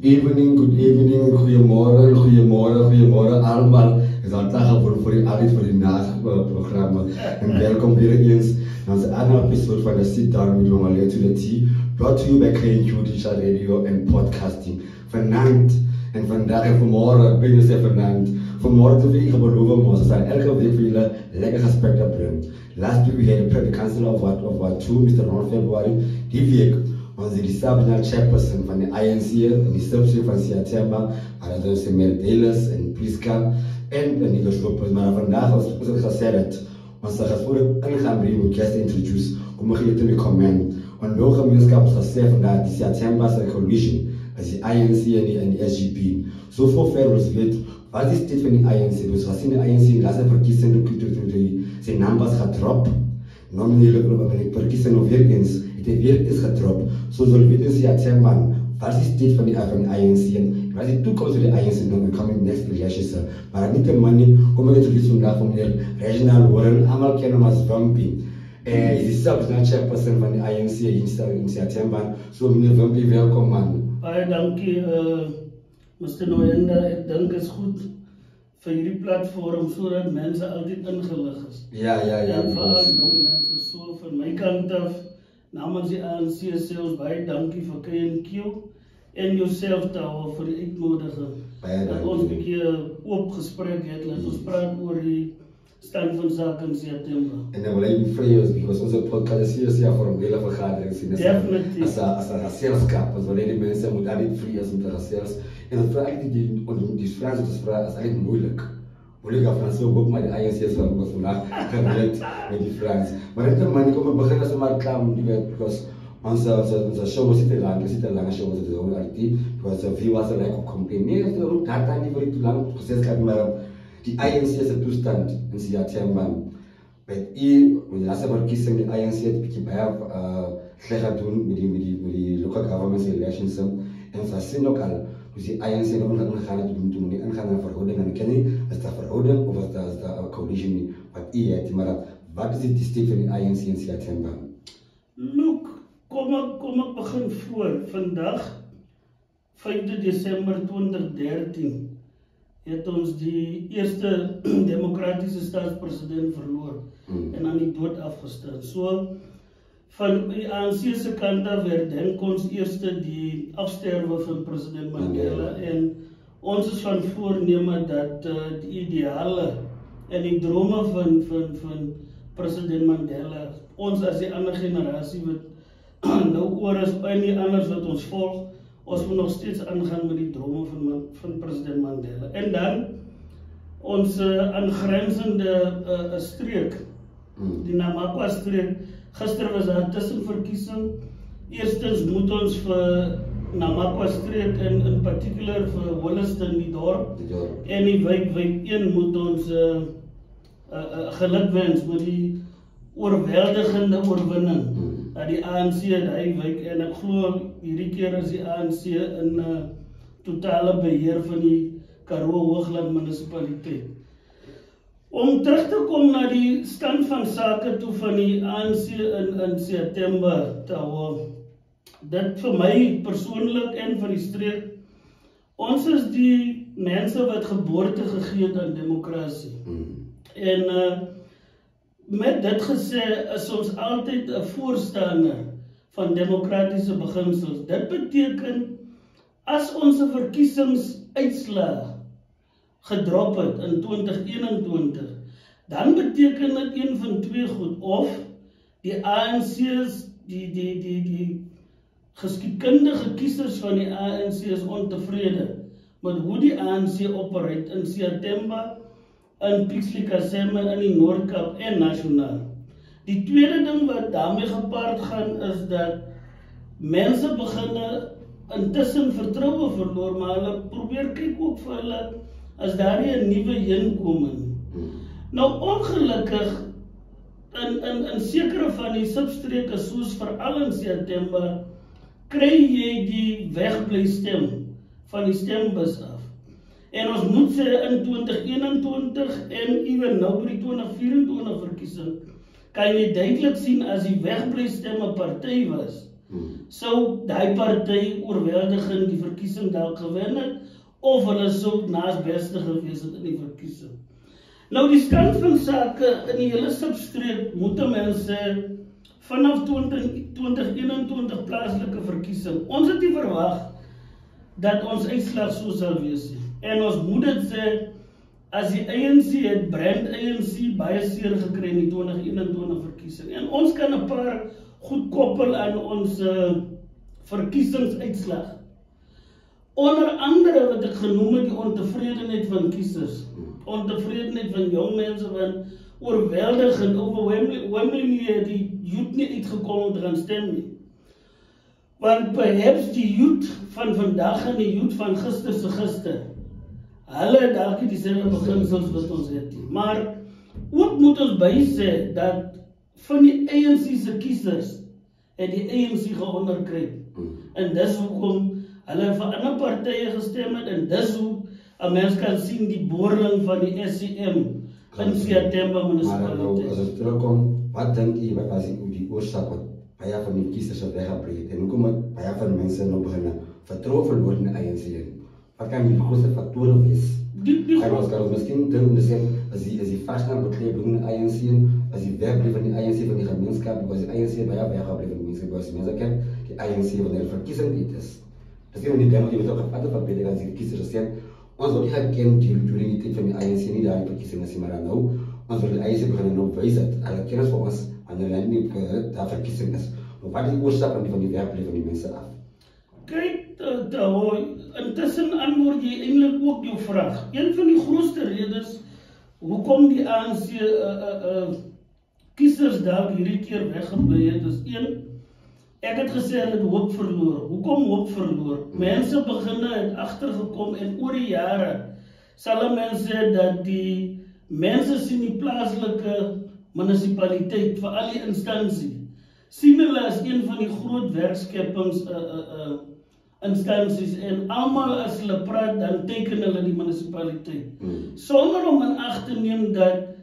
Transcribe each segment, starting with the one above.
evening, goeiemorgen allemaal. Het is al dag voor die alles voor die naprogramma. En welkom weer eens naar onze andere episode van de Sit Down with Mama to the Tea. Brought to you by KNQ Digital Radio en Podcasting. Vandaag en vanmorgen ben je vanavond. Vanmorgen te wegen beloven we zijn elke week voor jullie lekker gesprekken brengen. Last week we had the Council of Ward 2, Mr. Ron February. Die week onze regional chairperson van de INC en de subsecretary van September, hadden ze Merdeles en Priska en de nieuwe maar vandaag was het gezegd. Onze gesproken ingaan brengen guest introduce om je te recommend. En nog gemeenschap is gezegd vandaag die September coalition als de INC en de SGP. Zo voor verder weet wat is dit van de INC? Dus als de INC laatste verkiezingen zijn numbers gedropt. Nominele verkiezingen nog weer eens. Het weer is gedropt. Zo zullen we in September. Wat is dit van de INC? En wat is de toekomst van de INC in de coming next elections? Maar niet de manier kom ik het vandaag van de regional worden. Allemaal kennen als Vampy. Is de subnational chairperson van de INC in September. Zo meneer Vampy, welkom man. Dank je, Mr. Noyenda. Ik denk het is goed voor jullie platform, zodat mensen altijd ingelig is. Ja. En vooral jong mensen, zo van mijn kant af, namens de ANC zelfs bij dankie voor KNQ en jezelf te houden voor de uitnodiging. Dat ons een beetje open gesprek heeft, dat ons praten over die stand van zaken in September. En dan wil ik je vragen, because onze podcast is hier voor een hele vergadering. Definitief. Als een gezelschap, als wanneer die mensen moeten altijd vrij zijn om te gezelschap. En dat vraag ik die vraag is eigenlijk moeilijk. Moeilijk af en toe ook, maar de INC is vandaag gebeurd met die vraag. Maar in de manier kom ik beginnen als we maar klaar die werd, because onze show zit te lang, show zit te lang, actief, because viewers er like op complain. Nee, dat is ook data niet voor ik te lang gezelschap, maar die INC is een toestand in September. Met de laatste verkiezing de INC het een beetje bij slecht doen met die local government elections. En ze zien ook al, dus die INC nog gaan het doen, die ingaan naar verhouding. En ik ken niet, is dat verhouding of is dat coalition wat je hebt. Maar wat is het stuk van de INC in September? Look, kom ik begin voor. Vandaag, 5 december 2013. Het ons die eerste democratische staatspresident verloor en aan die dood afgestaan. So, van die ANC's kant af herdenk ons eerste die afsterven van president Mandela en ons is van voornemen dat die idealen en die drome van president Mandela, ons als die andere generatie wat nou oor is en die anders wat ons volg, ons moet nog steeds aangaan met die drome van president Mandela. En dan onze aangrenzende streek, die Namakwa streek. Gisteren was daar tussenverkiezing. Eerstens moet ons vir Namakwa streek en in particular vir Wollaston die dorp en die wijk 1 moet ons gelukwens met die oorweldigende oorwinning dat die ANC die wijk en ek glo hierdie keer is die ANC in totale beheer van die Karoo Hoogland munisipaliteit. Om terug te kom na die stand van sake toe van die ANC in September te hou, dit vir my persoonlik en vir die streek, ons is die mense wat geboorte gegee het aan demokrasie. En met dit gesê is ons altyd 'n voorstander van demokratiese beginsels. Dit beteken as ons verkiesingsuitslae gedrop het in 2021, dan beteken dit een van twee goed, of die ANC's, die geskiedkundige kiesers van die ANC is ontevrede met hoe die ANC operate in September, in Pixley Kaseme, in die Noordkap en nasionaal. Die tweede ding wat daarmee gepaard gaan is dat mense beginne intussen vertroue verloor, maar hulle probeer kyk ook vir hulle as daar nie 'n nuwe inkoming. Nou ongelukkig in sekere van die substreke soos veral in September kry jy die wegbly stem van die stembus af. En ons moet sê in 2021 en ewen nou by die 2024 verkiesing kan jy duidelik sien as die wegbly stem 'n party was Sou die party oorweldigend die verkiesing dalk gewen het, of hulle sou naas beste gewees het in die verkiesing. Nou die stand van sake in die hele substreek moet mense vanaf 2021 plaaslike verkiesing. Ons het nie verwag dat ons uitslag so sal wees. En ons moet dit sê, as die ANC het brand ANC baie seer gekry in die 2021 verkiesing. En ons kan 'n paar goed koppel aan ons verkiesingsuitslag. Onder andere wat ek genoem het, die ontevredenheid van kiesers. Ontevredenheid van jong mense, want oorweldigend, overwhelmingly het die youth nie uitgekom om te gaan stem nie. Want perhaps die youth van vandag en die youth van gister, hulle het dalk nie dieselfde beginsels wat ons het nie. Maar ook moet ons bysê dat van die ANC se kiesers het die ANC geonderkryp. En dis hoekom hulle vir ander partye gestem het, en dis hoe 'n mens kan sien die boorling van die SCM in September munisipaliteit. Maar as ons terugkom, wat dink jy wat was die oorsaak wat baie van die kiesers het weggebreek het, en hoekom het baie van mense nou begin vertroue verloor in die ANC? Wat kan die grootste faktore wees? En ons kan ons miskien dink te sê, as die vasnaam bekleed in die ANC, as die wegbleef van die ANC van die gemeenskap, because die ANC baie weggebleef van die mense, because mense ken die ANC wanneer verkiesing dit is. Dis nie die demo die met ook gevat het, beter as die kiesers gesê, ons word nie geken during die tyd van die ANC nie, daar die verkiesing is, maar nou, ons word die ANC begin nou wys dat hulle kennis vir ons, wanneer hulle nie daar verkiesing is. Maar wat is die oorsaak van die wegbleef van die mense af? Kyk, intussen antwoord jy eintlik ook jou vraag. Een van die grootste redes hoekom die ANC kiesers dalk hierdie keer weggebly het, is een, ek het gesê hulle het hoop verloor. Hoekom hoop verloor? Mense het agtergekom, en oor die jare sal mense sê dat die mense sien die plaaslike munisipaliteit, vir al die instansie, sien hulle as een van die groot werkskeppings instansies, en almal as hulle praat, dan teken hulle die munisipaliteit. Sonder om in ag te neem dat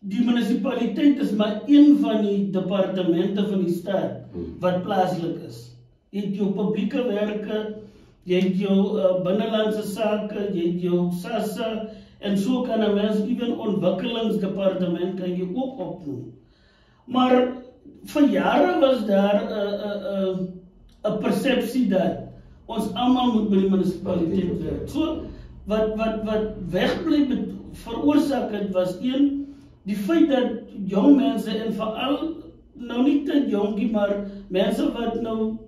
die munisipaliteit is maar een van die departemente van die staat wat plaaslik is. Jy het jou publieke werke, jy het jou binnelandse sake, jy het jou SASSA, en so kan 'n mens ewen ontwikkelingsdepartement kan jy ook opnoem. Maar vir jare was daar 'n persepsie dat ons almal moet by die munisipaliteit werk. So wat wegbly veroorsaak het, was een, die feit dat jong mense, en veral nou nie te jonkie, maar mense wat nou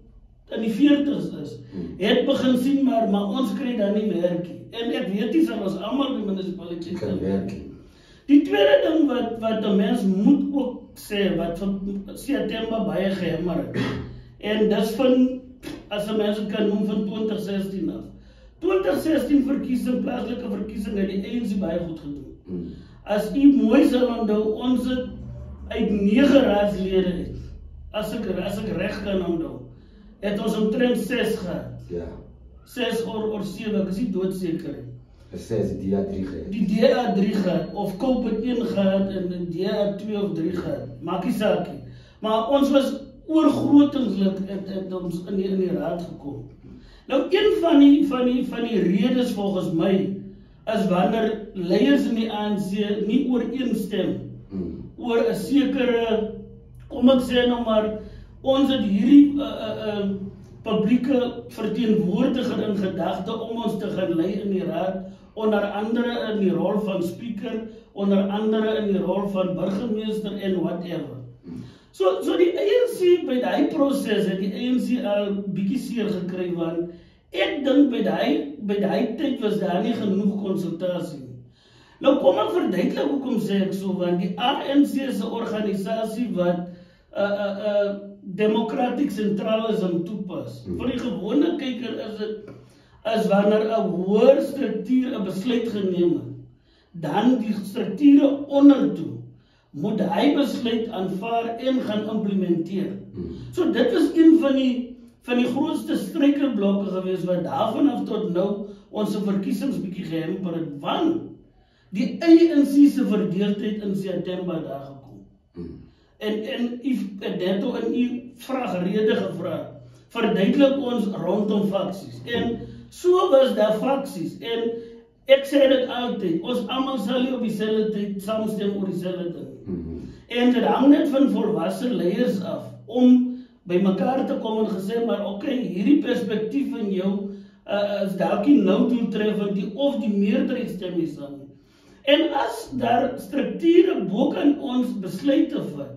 in die 40's is, het begin sien, maar ons kry daar nie werk nie. En ek weet nie, sal ons almal by die munisipaliteit kan werk nie. Die tweede ding wat 'n mens moet ook sê, wat vir September baie gehammer het, en dis van, as 'n mens kan noem, van 2016 af. 2016 verkiesing, plaaslike verkiesing, het die ANC baie goed gedoen. As u mooi sal onthou, ons het uit 9 raadslede het, as ek reg kan onthou, het ons omtrent 6 gehad. Ja. 6 oor 7, ek is nie doodseker. 6 die DA3 gehad. Die DA3 gehad, of Cope het 1 gehad, en DA2 of 3 gehad, maak nie saak nie. Maar ons was oorgrotingslik het ons in die raad gekom. Nou, een van die redes volgens my, is wanneer leiers in die ANC nie ooreenstem oor 'n sekere, kom ek sê nou maar, ons het hierdie publieke verteenwoordiger in gedagte om ons te gaan lei in die raad, onder andere in die rol van speaker, onder andere in die rol van burgemeester en whatever. So die ANC by die proses het die ANC al bietjie seer gekry, want ek dink by die tyd was daar nie genoeg konsultasie nie. Nou kom ek verduidelik hoekom sê ek so, want die ANC is 'n organisasie wat democratic centralism toepas. Vir die gewone kyker is dit, as wanneer 'n hoër struktuur 'n besluit geneem het, dan die strukture ondertoe moet hy besluit aanvaar en gaan implementeer. So dit is een van die grootste struikelblokke gewees wat daarvan af tot nou ons verkiesings bietjie gehamper het, want die ANC se verdeeldheid in September daar gekom. en Neto in u vraag rede gevra, verduidelik ons rondom faksies. En so was daar faksies, en ek sê dit altyd, ons almal sal nie op dieselfde tyd saamstem oor dieselfde ding. En dit hang net van volwasse leiers af, om by mekaar te kom en gesê, maar okay, hierdie perspektief van jou is dalk nie nou doeltreffend nie, of die meerderheidsstem is dan nie. En as daar strukture bo aan ons besluite vat,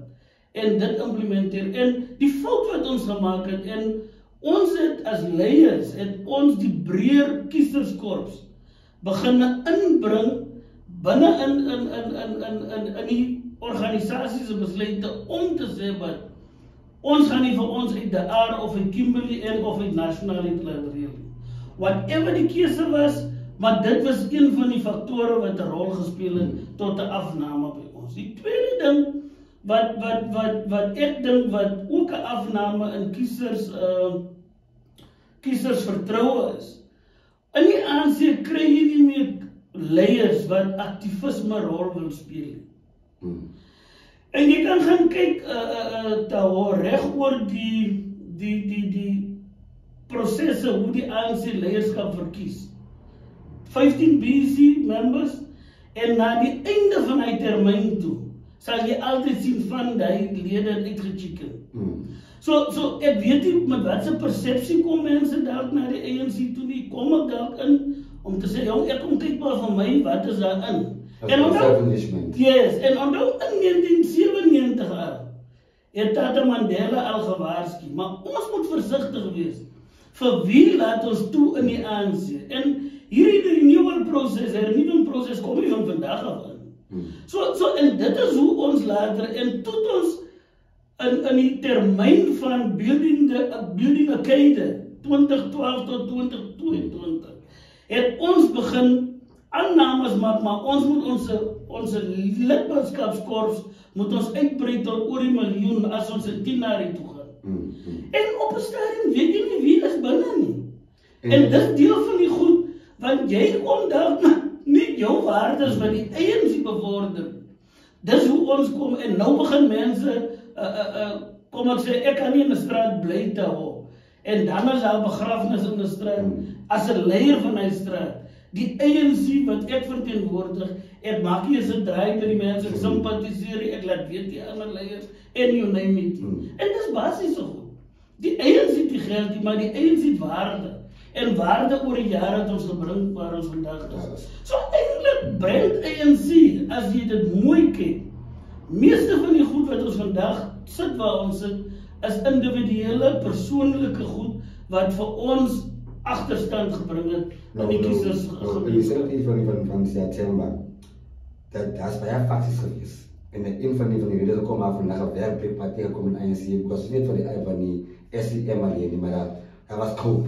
en dit implementeer, en die fout wat ons gemaak het, en ons het as leiers, het ons die breër kieserskorps begin inbring binne in die organisasies besluite om te sê wat ons gaan nie vir ons uit de Aar of uit Kimberley en of uit nasionaliteit laat reël. Whatever die keuse was, maar dit was een van die faktore wat 'n rol gespeel het tot 'n afname by ons. Die tweede ding wat ek dink wat ook 'n afname in kiesers vertroue is. In die ANC kry jy nie meer leiers wat aktivisme rol wil speel. En jy kan gaan kyk reg oor die prosesse hoe die ANC leierskap verkies. 15 BC members, en na die einde van die termyn toe sal jy altyd sien van die lede uitgechicken. So ek weet nie met wat se persepsie kom mense dalk na die ANC toe nie, kom ek dalk in om te sê, jong, ek kom kyk maar van my, wat is daar in? En onthou, yes, en onthou in 1997 het Tata Mandela al gewaarsku, maar ons moet versigtig wees. Vir wie laat ons toe in die ANC? En hierdie renewal proses, hernuwingsproses kom nie van vandag af in. So en dit is hoe ons later, en tot ons in die termyn van building a Cade 2012 tot 2022 het ons begin aannames maak, maar ons moet ons lidmaatskapskorps moet ons uitbrei tot oor 1 miljoen as ons in 10 jaar toe gaan. En op 'n stadium weet jy nie wie is binne nie. En dis deel van die goed, want jy kom dan nie jou waardes wat die ANC bevorder. Dis hoe ons kom, en nou begin mense kom ek sê, ek kan nie in 'n straat bly te hou. En dan is daar begrafnis in 'n straat, as 'n leier van 'n straat. Die ANC wat ek verteenwoordig, ek maak nie eens 'n draai by die mense, ek sympatiseer, ek laat weet die ander leiers, en you name it. En dis basies so goed. Die ANC het die geld, maar die ANC het waarde. En waarde oor die jare het ons gebring waar ons vandag is. So eintlik brengt ANC, as jy dit mooi kyk, meeste van die goed wat ons vandag sit waar ons sit, is individuele, persoonlike goed, wat vir ons agterstand gebring het in die kiesers gebied. Jy sê dat van September, dat is baie faksies gewees. En een van die redes kom af vandag op werkplekpartij gekom in ANC, because niet van die SCM alleen, maar daar was koop.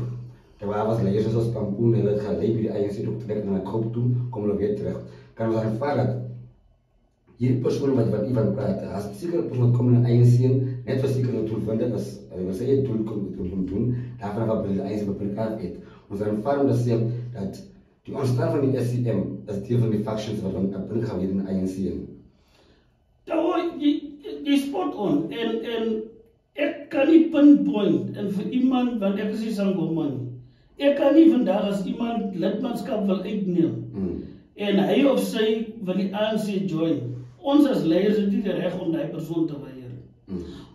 Daar was leiders zoals Pampoen, en dat geleid bij de ANC ook terug naar koop toe, komen we weer terug. Kan ons aanvaar dat hierdie persoon wat Ivan praat, as sekere persoon kom in ANC, net vir sekere doelwinde is, as jy doel kom doen, daarvan wat by die ANC beperk het. Ons aanvaar om te sê dat die ontstaan van die SCM is deel van die factions wat dan bring gaan weer in die ANC. Jy spot on, en ek kan nie pinpoint, en vir iemand, want ek is nie Sangoman, ek kan nie vandag as iemand lidmaatskap wil uitneem, en hy of sy wil die ANC join. Ons as leiers het nie die reg om die persoon te weier.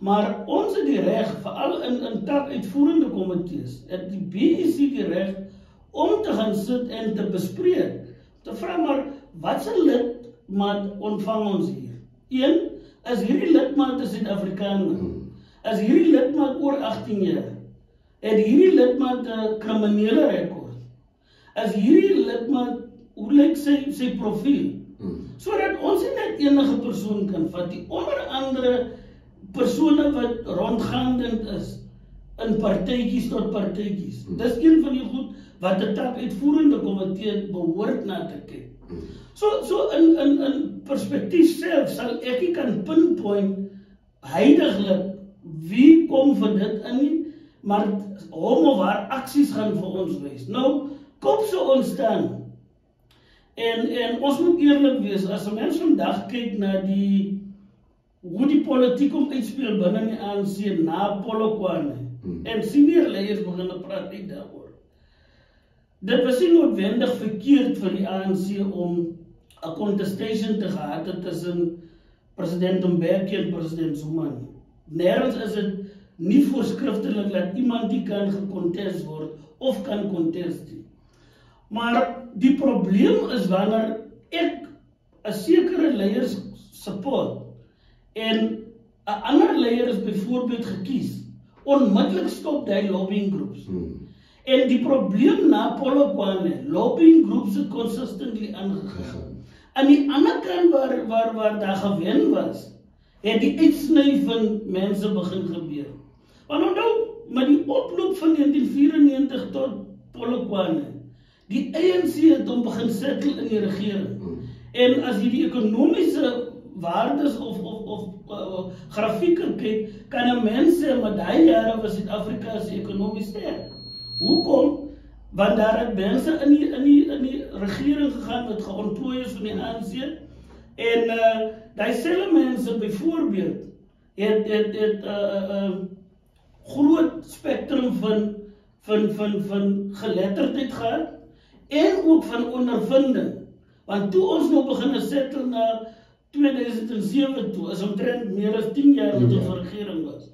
Maar ons het die reg, veral in tak uitvoerende komitees, het die BEC die reg om te gaan sit en te bespreek, te vra maar, wat se lidmaat ontvang ons hier? 1, is hierdie lidmaat 'n Suid-Afrikaner? Is hierdie lidmaat oor 18 jaar? Het hierdie lidmaat 'n kriminele rekord? Is hierdie lidmaat, hoe lyk sy profiel? Sodat ons nie net enige persoon kan vat, die onder andere persone wat rondgaandend is, in partytjies tot partytjies. Dis een van die goed wat 'n tak uitvoerende komitee behoort na te kyk. So in perspektief self sal ek nie kan pinpoint huidiglik wie kom vir dit in nie, maar hom of haar aksies gaan vir ons wys. Nou, kop so ontstaan. En ons moet eerlik wees, as 'n mens vandag kyk na die hoe die politiek om uitspeel binne die ANC na Polokwane en senior leiers begin praat uit daaroor. Dit was nie noodwendig verkeerd vir die ANC om 'n contestation te gehad het tussen president Mbeki en president Zuma nie. Nergens is dit nie voorskriftelik dat iemand die kan gecontest word of kan contest nie. Maar die probleem is wanneer ek 'n sekere leiers support en 'n ander leier is byvoorbeeld gekies, onmiddellik stop die lobbying groups. En die probleem na Polokwane, lobbying groups het consistently aangegaan. Aan die ander kant waar daar gewen was, het die uitsny van mense begin gebeur. Want onthou, met die oploop van 1994 tot Polokwane, die ANC het hom begin settle in die regering. En as jy die ekonomiese waardes of grafieke kyk, kan 'n mens sê, maar daai jare was Suid-Afrika se ekonomies sterk. Hoekom? Want daar het mense in die regering gegaan wat geontplooi is van die ANC en die selfe mense byvoorbeeld het groot spektrum van geletterdheid gehad en ook van ondervinding. Want toe ons nou begin settle na 2007 toe, is omtrent meer as 10 jaar wat ons regering was.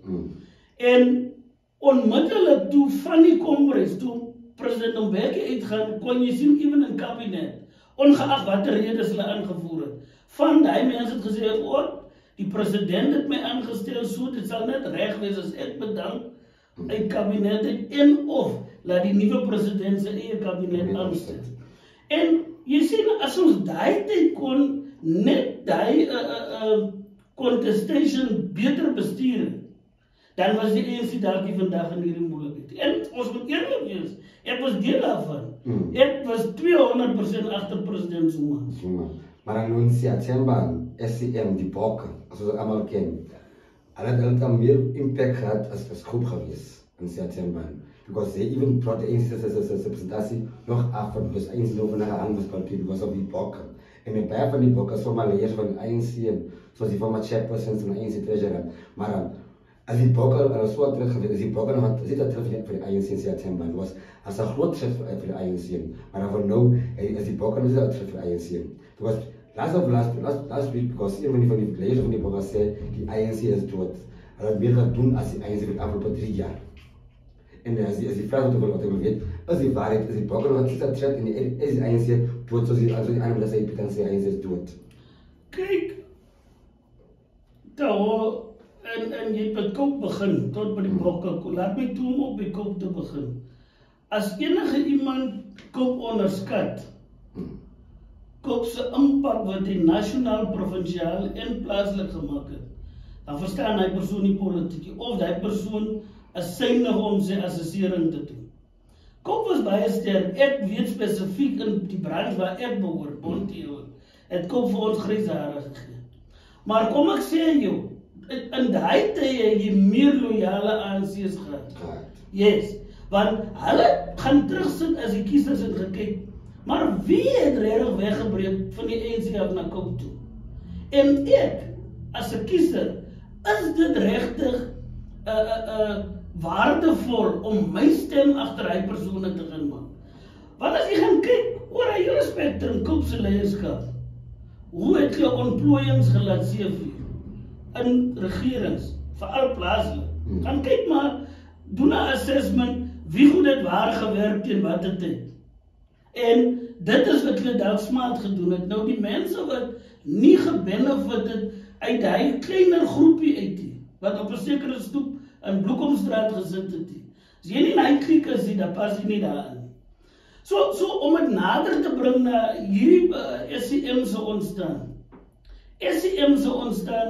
En onmiddellik toe van die kongres, toe president Mbeki uitgaan, kon jy sien ewen in kabinet, ongeag watter redes hulle aangevoer het. Van die mense het gesê, die president het my aangestel, so dit sal net reg wees as ek bedank uit kabinet uit en of laat die nuwe president sy eie kabinet aanstel. En jy sien, as ons daai tyd kon net die contestation beter bestuur, dan was die ANC dalk nie vandag in hierdie moeilikheid. En ons moet eerlik wees, ek was deel daarvan. Ek was 200% agter president Zuma. Maar dan in September, SCM, die Bokke, as ons allemaal ken, hulle het meer impact gehad as groep geweest in September. Because they even brought the ANC representatie nog af, want dus ANC nog van haar anders papier, because of die Bokke. En met baie van die Bokke is formaal leiers van die ANC, zoals die former chairpersons van die ANC treasurer. Maar als die Bokke so terug geweest, is die Bokke nog zit dat terug voor de ANC in September. Het was als een groot schrift voor de ANC. Maar dan van nou is die Bokke nog terug voor de ANC. Because last week, because een van die leiders van die Bokke zei, die ANC is dood. Hij had meer gaan doen als die ANC voor de afgelopen 3 jaar. En als die vraag wat ik wil weten, is die waarheid, is die Bokke nog steeds dat threat en is die ANC dood, zoals die andere dat zei, dan zei ANC is dood. Kijk, en jy by Kop begin, tot by die Bokke, laat my toe om op by Kop te begin. As enige iemand Kop onderskat, Kop se impak wat die nasionaal, provinsiaal en plaaslik gemaak het, dan verstaan hy persoon nie politiek, of die persoon is synig om sy assessering te doen. Kop was baie sterk, ek weet spesifiek in die branche waar ek behoort, Bontehou, het Kop vir ons grys hare gegee. Maar kom ek sê jou, in die tye het jy meer loyale ANC's gehad. Yes, want hulle gaan terugsit as die kiesers het gekyk, maar wie het regtig weggebreek van die ANC af na Kop toe? En ek, as 'n kiezer, is dit regtig waardevol om my stem agter hy persone te gaan maak? Want as jy gaan kyk oor hy spektrum Kop se leierskap, hoe het jy ontplooiings gelaat seevier in regerings, veral plaaslik. Gaan kyk maar, doen 'n assessment, wie goed het waar gewerk teen watter tyd. En dit is wat hulle dalk smaad gedoen het. Nou die mense wat nie gebenefit het uit die kleiner groepie uit die, wat op 'n sekere stoep in Bloekomstraat gesit het die. As jy nie in die kliek is die, dan pas jy nie daarin. So om het nader te bring na hierdie SCM se ontstaan. SCM se ontstaan